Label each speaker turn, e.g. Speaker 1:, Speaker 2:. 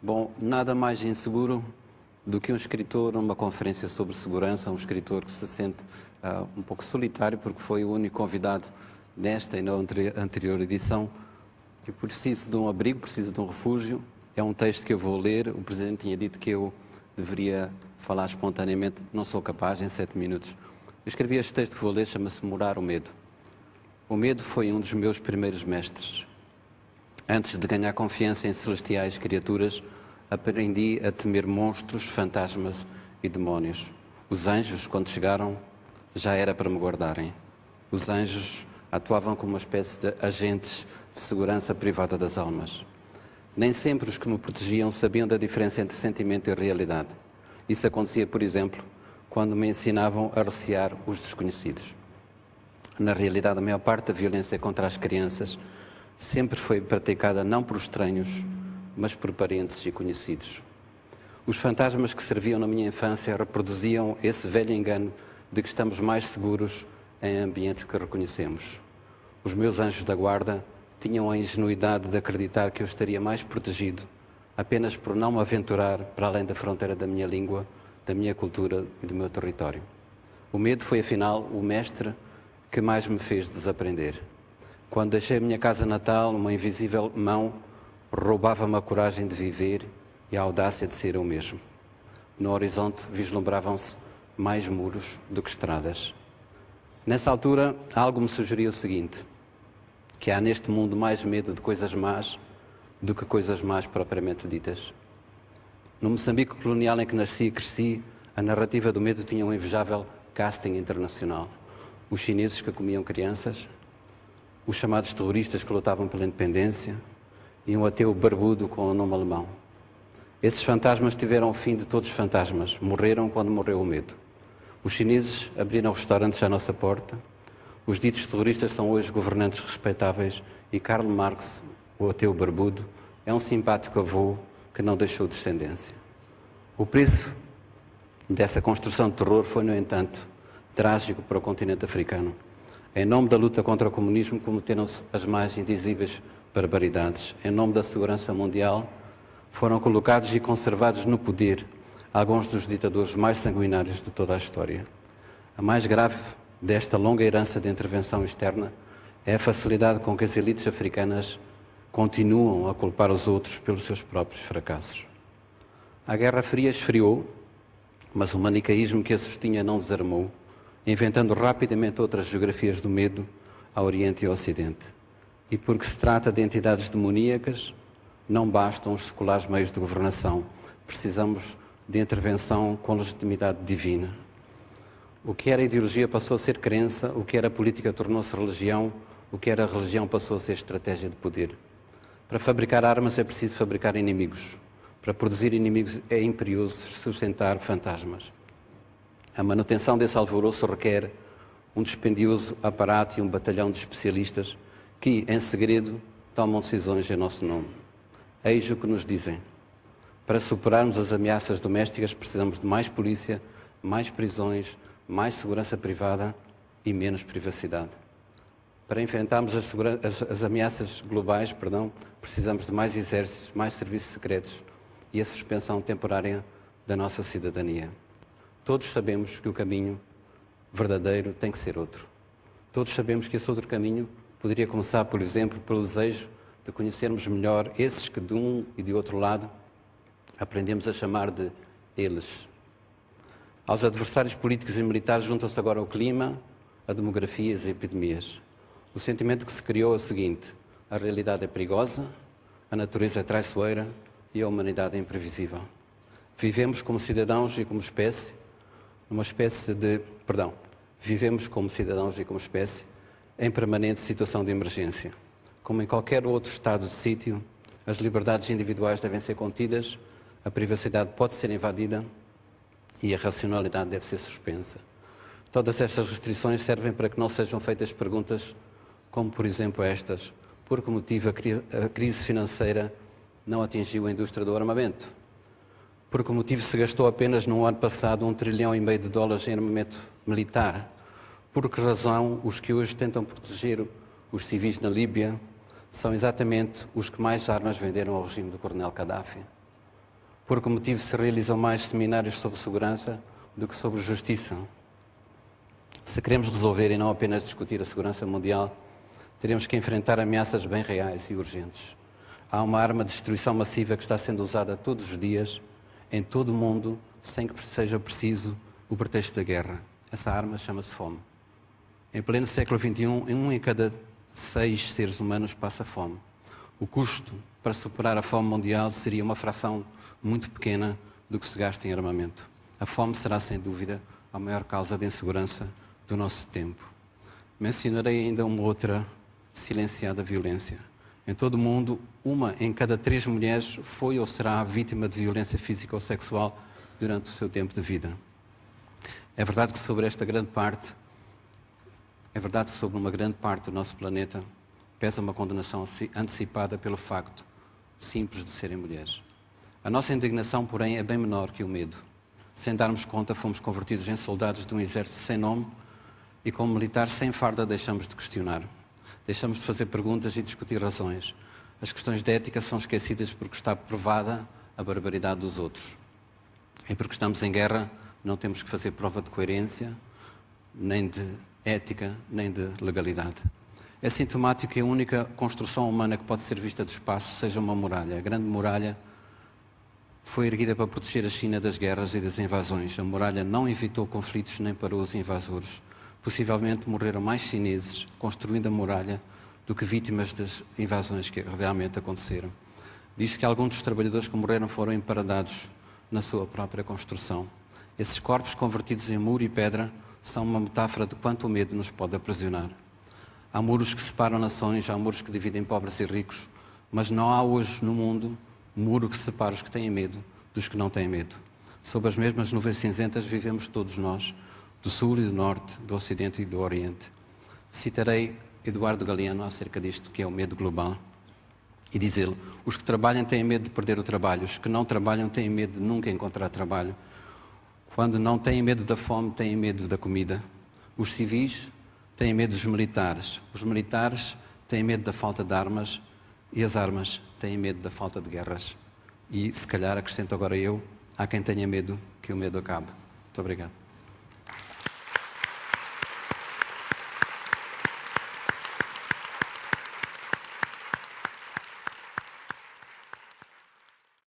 Speaker 1: Bom, nada mais inseguro do que um escritor numa conferência sobre segurança, um escritor que se sente um pouco solitário porque foi o único convidado nesta e na anterior edição e preciso de um abrigo, preciso de um refúgio. É um texto que eu vou ler. O Presidente tinha dito que eu deveria falar espontaneamente, não sou capaz em 7 minutos. Eu escrevi este texto que vou ler, chama-se Morar o Medo. O medo foi um dos meus primeiros mestres. Antes de ganhar confiança em celestiais criaturas, aprendi a temer monstros, fantasmas e demónios. Os anjos, quando chegaram, já era para me guardarem. Os anjos atuavam como uma espécie de agentes de segurança privada das almas. Nem sempre os que me protegiam sabiam da diferença entre sentimento e realidade. Isso acontecia, por exemplo, quando me ensinavam a recear os desconhecidos. Na realidade, a maior parte da violência contra as crianças sempre foi praticada não por estranhos, mas por parentes e conhecidos. Os fantasmas que serviam na minha infância reproduziam esse velho engano de que estamos mais seguros em ambiente que reconhecemos. Os meus anjos da guarda tinham a ingenuidade de acreditar que eu estaria mais protegido apenas por não me aventurar para além da fronteira da minha língua, da minha cultura e do meu território. O medo foi, afinal, o mestre que mais me fez desaprender. Quando deixei a minha casa natal, uma invisível mão roubava-me a coragem de viver e a audácia de ser eu mesmo. No horizonte vislumbravam-se mais muros do que estradas. Nessa altura, algo me sugeria o seguinte, que há neste mundo mais medo de coisas más do que coisas más propriamente ditas. No Moçambique colonial em que nasci e cresci, a narrativa do medo tinha um invejável casting internacional. Os chineses que comiam crianças, os chamados terroristas que lutavam pela independência e um ateu barbudo com o nome alemão. Esses fantasmas tiveram o fim de todos os fantasmas, morreram quando morreu o medo. Os chineses abriram restaurantes à nossa porta, os ditos terroristas são hoje governantes respeitáveis e Karl Marx, o ateu barbudo, é um simpático avô que não deixou descendência. O preço dessa construção de terror foi, no entanto, trágico para o continente africano. Em nome da luta contra o comunismo cometeram-se as mais indizíveis barbaridades. Em nome da segurança mundial foram colocados e conservados no poder alguns dos ditadores mais sanguinários de toda a história. A mais grave desta longa herança de intervenção externa é a facilidade com que as elites africanas continuam a culpar os outros pelos seus próprios fracassos. A Guerra Fria esfriou, mas o manicaísmo que a sustinha não desarmou, inventando rapidamente outras geografias do medo ao Oriente e ao Ocidente. E porque se trata de entidades demoníacas, não bastam os seculares meios de governação. Precisamos de intervenção com legitimidade divina. O que era ideologia passou a ser crença, o que era política tornou-se religião, o que era religião passou a ser estratégia de poder. Para fabricar armas é preciso fabricar inimigos. Para produzir inimigos é imperioso sustentar fantasmas. A manutenção desse alvoroço requer um dispendioso aparato e um batalhão de especialistas que, em segredo, tomam decisões em nosso nome. Eis o que nos dizem. Para superarmos as ameaças domésticas precisamos de mais polícia, mais prisões, mais segurança privada e menos privacidade. Para enfrentarmos as ameaças globais, precisamos de mais exércitos, mais serviços secretos e a suspensão temporária da nossa cidadania. Todos sabemos que o caminho verdadeiro tem que ser outro. Todos sabemos que esse outro caminho poderia começar, por exemplo, pelo desejo de conhecermos melhor esses que de um e de outro lado aprendemos a chamar de eles. Aos adversários políticos e militares juntam-se agora o clima, a demografia e as epidemias. O sentimento que se criou é o seguinte: a realidade é perigosa, a natureza é traiçoeira e a humanidade é imprevisível. Vivemos como cidadãos e como espécie, vivemos como cidadãos e como espécie em permanente situação de emergência. Como em qualquer outro estado de sítio, as liberdades individuais devem ser contidas, a privacidade pode ser invadida e a racionalidade deve ser suspensa. Todas estas restrições servem para que não sejam feitas perguntas como, por exemplo, estas: por que motivo a crise financeira não atingiu a indústria do armamento? Por que motivo se gastou apenas no ano passado $1,5 trilhão em armamento militar? Por que razão os que hoje tentam proteger os civis na Líbia são exatamente os que mais armas venderam ao regime do Coronel Gaddafi? Por que motivo se realizam mais seminários sobre segurança do que sobre justiça? Se queremos resolver e não apenas discutir a segurança mundial, teremos que enfrentar ameaças bem reais e urgentes. Há uma arma de destruição massiva que está sendo usada todos os dias, em todo o mundo, sem que seja preciso o pretexto da guerra. Essa arma chama-se fome. Em pleno século XXI, 1 em cada 6 seres humanos passa fome. O custo para superar a fome mundial seria uma fração muito pequena do que se gasta em armamento. A fome será, sem dúvida, a maior causa de insegurança do nosso tempo. Mencionarei ainda uma outra silenciada violência. Em todo o mundo, 1 em cada 3 mulheres foi ou será vítima de violência física ou sexual durante o seu tempo de vida. É verdade que sobre uma grande parte do nosso planeta pesa uma condenação antecipada pelo facto simples de serem mulheres. A nossa indignação, porém, é bem menor que o medo. Sem darmos conta, fomos convertidos em soldados de um exército sem nome e, como militares sem farda, deixamos de questionar. Deixamos de fazer perguntas e discutir razões. As questões de ética são esquecidas porque está provada a barbaridade dos outros. E porque estamos em guerra, não temos que fazer prova de coerência, nem de ética, nem de legalidade. É sintomático que a única construção humana que pode ser vista do espaço seja uma muralha. A Grande Muralha foi erguida para proteger a China das guerras e das invasões. A muralha não evitou conflitos nem parou os invasores. Possivelmente morreram mais chineses construindo a muralha do que vítimas das invasões que realmente aconteceram. Diz-se que alguns dos trabalhadores que morreram foram emparadados na sua própria construção. Esses corpos convertidos em muro e pedra são uma metáfora de quanto o medo nos pode aprisionar. Há muros que separam nações, há muros que dividem pobres e ricos, mas não há hoje no mundo um muro que separa os que têm medo dos que não têm medo. Sob as mesmas nuvens cinzentas vivemos todos nós, do Sul e do Norte, do Ocidente e do Oriente. Citarei Eduardo Galeano acerca disto, que é o medo global, e diz-ele: os que trabalham têm medo de perder o trabalho, os que não trabalham têm medo de nunca encontrar trabalho. Quando não têm medo da fome, têm medo da comida. Os civis têm medo dos militares, os militares têm medo da falta de armas e as armas têm medo da falta de guerras. E, se calhar, acrescento agora eu, há quem tenha medo que o medo acabe. Muito obrigado.